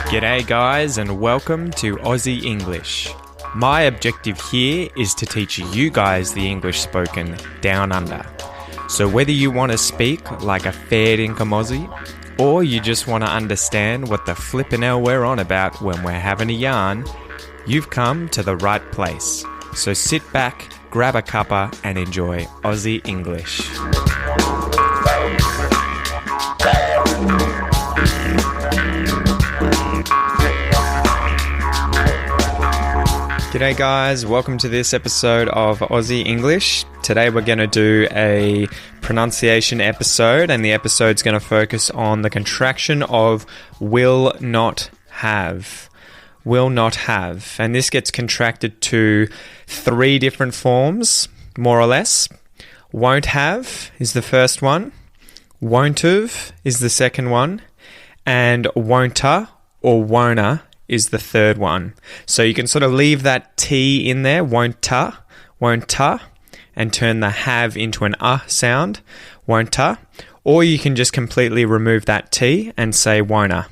G'day guys and welcome to Aussie English. My objective here is to teach you guys the English spoken down under. So whether you want to speak like a fair dinkum Aussie, or you just want to understand what the flippin' hell we're on about when we're having a yarn, you've come to the right place. So sit back, grab a cuppa and enjoy Aussie English. G'day guys, welcome to this episode of Aussie English. Today we're going to do a pronunciation episode, and the episode's going to focus on the contraction of will not have. Will not have. And this gets contracted to 3 different forms, more or less. Won't have is the first one. Won't have is the second one. And won'ta or won'a is the third one. So you can sort of leave that T in there, won'ta, and turn the have into an sound, won'ta. Or you can just completely remove that T and say won'a.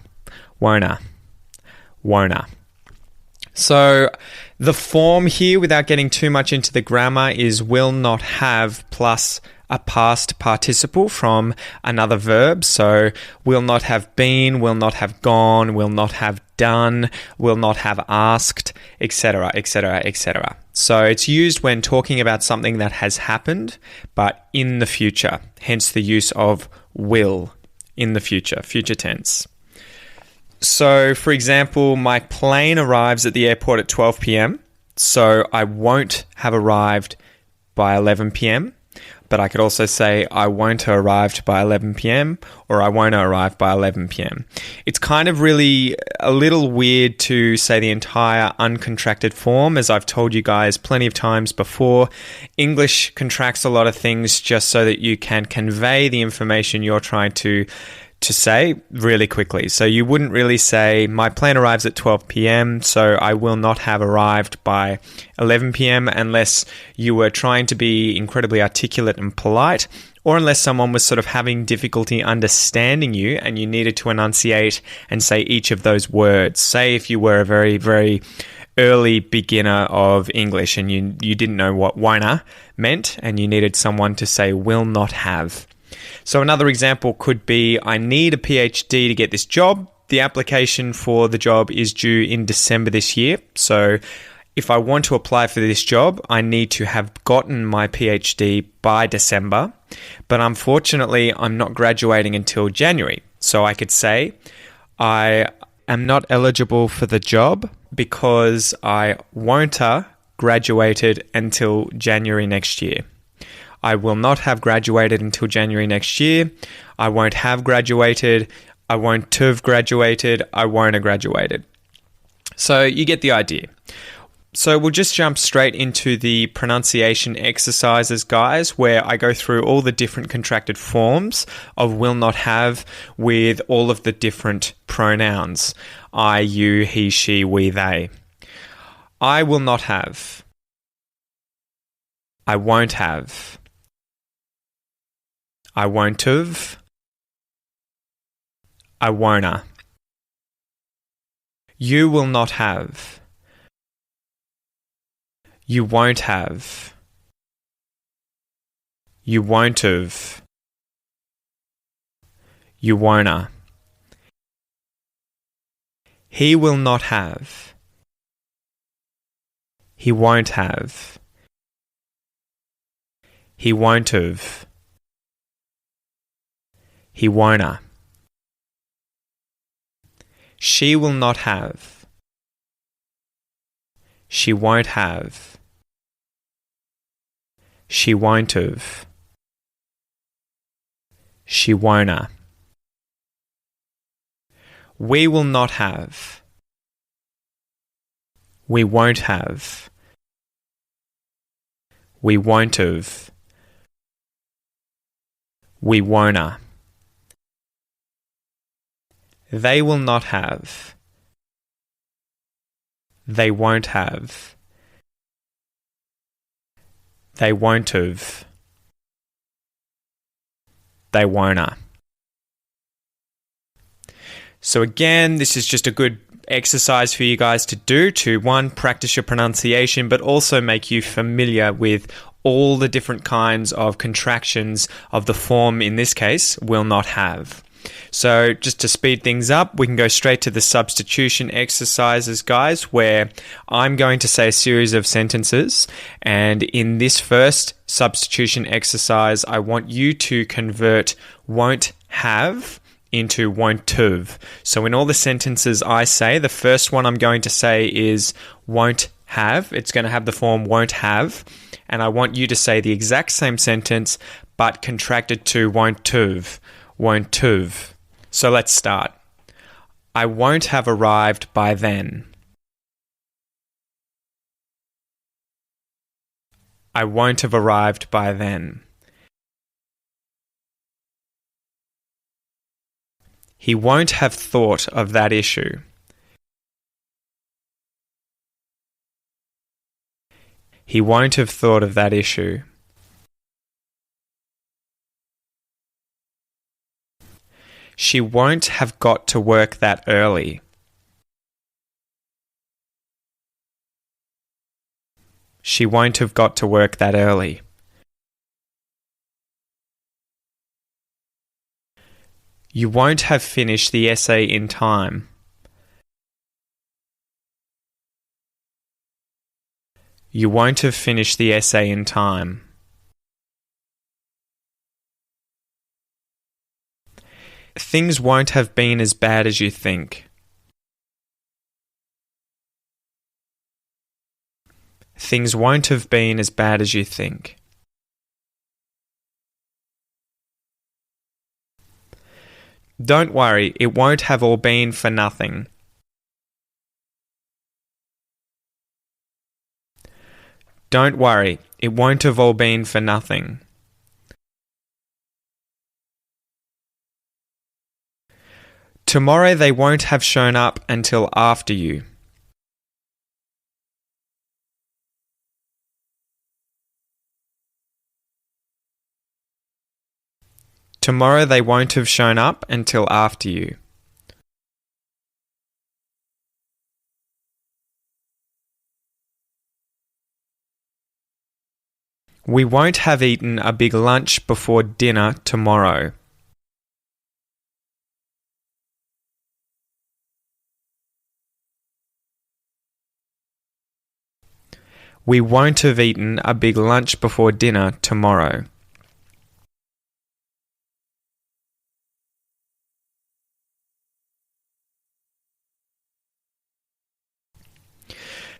So the form here, without getting too much into the grammar, is will not have plus a past participle from another verb. So will not have been, will not have gone, will not have done, will not have asked, etc., etc., etc. So it's used when talking about something that has happened, but in the future. Hence the use of will in the future, future tense. So, for example, my plane arrives at the airport at 12 p.m. So I won't have arrived by 11 p.m. But I could also say I won't have arrived by 11 p.m. or I won't arrive by 11 p.m. It's kind of really a little weird to say the entire uncontracted form. As I've told you guys plenty of times before, English contracts a lot of things just so that you can convey the information you're trying to say really quickly. So you wouldn't really say, my plane arrives at 12 p.m., so I will not have arrived by 11 p.m. unless you were trying to be incredibly articulate and polite, or unless someone was sort of having difficulty understanding you and you needed to enunciate and say each of those words. Say if you were a very, very early beginner of English and you didn't know what won'a meant and you needed someone to say will not have. So another example could be, I need a PhD to get this job. The application for the job is due in December this year. So if I want to apply for this job, I need to have gotten my PhD by December. But unfortunately, I'm not graduating until January. So I could say, I am not eligible for the job because I won't have graduated until January next year. I will not have graduated until January next year. I won't have graduated. I won't have graduated. I won't have graduated. So you get the idea. So we'll just jump straight into the pronunciation exercises, guys, where I go through all the different contracted forms of will not have with all of the different pronouns. I, you, he, she, we, they. I will not have. I won't have. I won't have. I won't'a. You will not have. You won't have. You won't have. You won't'a. He will not have. He won't have. He won't have. He won't'a. She will not have. She won't have. She won't have. She won't'a. We will not have. We won't have. We won't have. We won't'a. They will not have. They won't have. They won't have. they won't. So again, this is just a good exercise for you guys to do to, one, practice your pronunciation, but also make you familiar with all the different kinds of contractions of the form, in this case, will not have. So just to speed things up, we can go straight to the substitution exercises, guys, where I'm going to say a series of sentences. And in this first substitution exercise, I want you to convert won't have into won't have. So in all the sentences I say, the first one I'm going to say is won't have. It's going to have the form won't have. And I want you to say the exact same sentence, but contracted to won't have. Won't have. So let's start. I won't have arrived by then. I won't have arrived by then. He won't have thought of that issue. He won't have thought of that issue. She won't have got to work that early. She won't have got to work that early. You won't have finished the essay in time. You won't have finished the essay in time. Things won't have been as bad as you think. Things won't have been as bad as you think. Don't worry, it won't have all been for nothing. Don't worry, it won't have all been for nothing. Tomorrow they won't have shown up until after you. Tomorrow they won't have shown up until after you. We won't have eaten a big lunch before dinner tomorrow. We won't have eaten a big lunch before dinner tomorrow.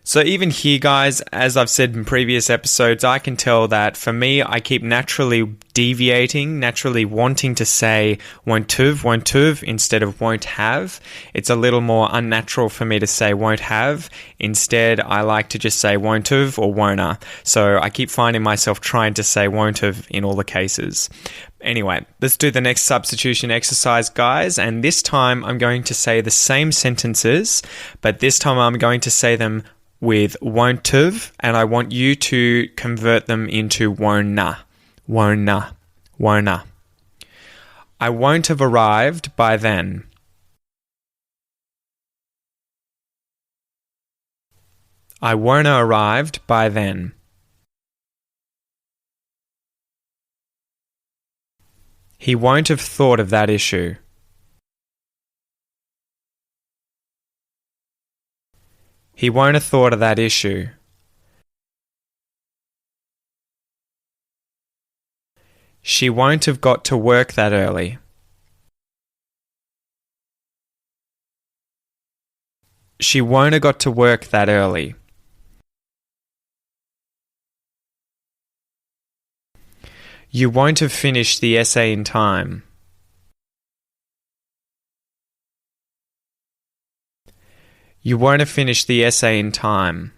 So even here, guys, as I've said in previous episodes, I can tell that for me, I keep naturally deviating, naturally wanting to say won't have instead of won't have. It's a little more unnatural for me to say won't have. Instead, I like to just say won't have or won't-a. So I keep finding myself trying to say won't have in all the cases. Anyway, let's do the next substitution exercise, guys. And this time I'm going to say the same sentences, but this time I'm going to say them with won't have, and I want you to convert them into won't-a. Won't-a. Won't-a. I won't have arrived by then. I won't have arrived by then. He won't have thought of that issue. He won't have thought of that issue. She won't have got to work that early. She won't have got to work that early. You won't have finished the essay in time. You won't have finished the essay in time.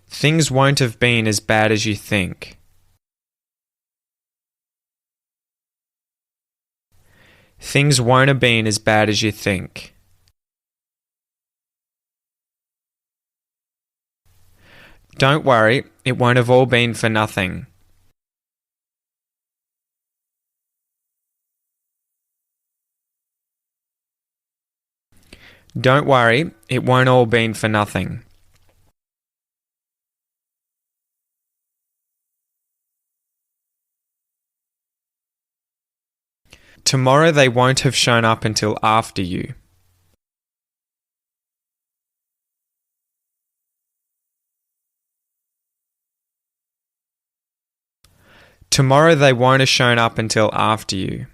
Things won't have been as bad as you think. Things won't have been as bad as you think. Don't worry, it won't have all been for nothing. Don't worry, it won't all been for nothing. Tomorrow they won't have shown up until after you. Tomorrow they won't have shown up until after you.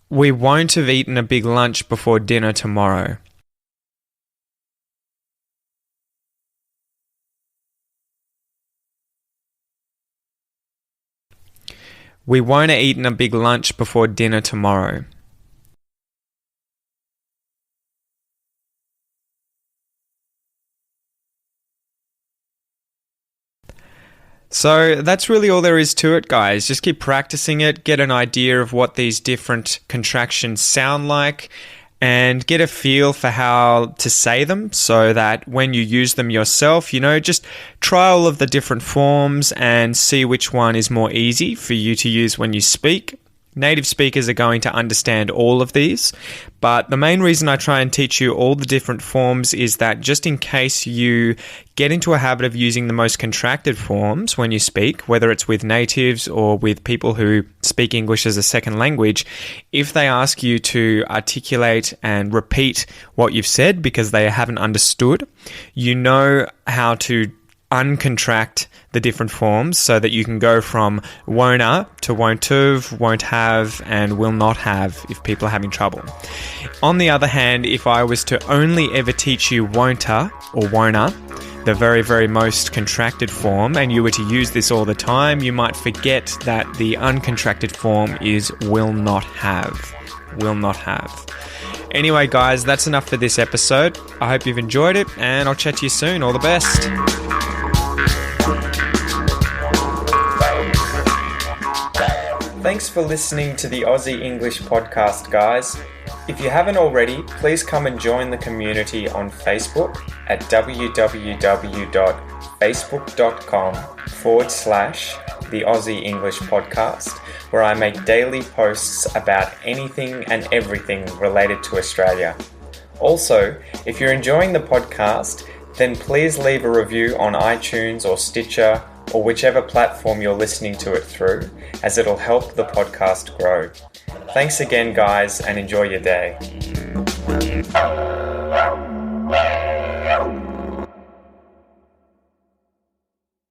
We won't have eaten a big lunch before dinner tomorrow. We won't have eaten a big lunch before dinner tomorrow. So that's really all there is to it, guys. Just keep practicing it, get an idea of what these different contractions sound like, and get a feel for how to say them so that when you use them yourself, just try all of the different forms and see which one is more easy for you to use when you speak. Native speakers are going to understand all of these, but the main reason I try and teach you all the different forms is that just in case you get into a habit of using the most contracted forms when you speak, whether it's with natives or with people who speak English as a second language, if they ask you to articulate and repeat what you've said because they haven't understood, you know how to uncontract the different forms so that you can go from won't to won't have, and will not have if people are having trouble. On the other hand, if I was to only ever teach you won'ta or wonna, the very, very most contracted form, and you were to use this all the time, you might forget that the uncontracted form is will not have. Will not have. Anyway, guys, that's enough for this episode. I hope you've enjoyed it, and I'll chat to you soon. All the best. Thanks for listening to the Aussie English podcast, guys. If you haven't already, please come and join the community on Facebook at www.facebook.com/the Aussie English podcast, where I make daily posts about anything and everything related to Australia. Also, if you're enjoying the podcast, then please leave a review on iTunes or Stitcher or whichever platform you're listening to it through, as it'll help the podcast grow. Thanks again, guys, and enjoy your day.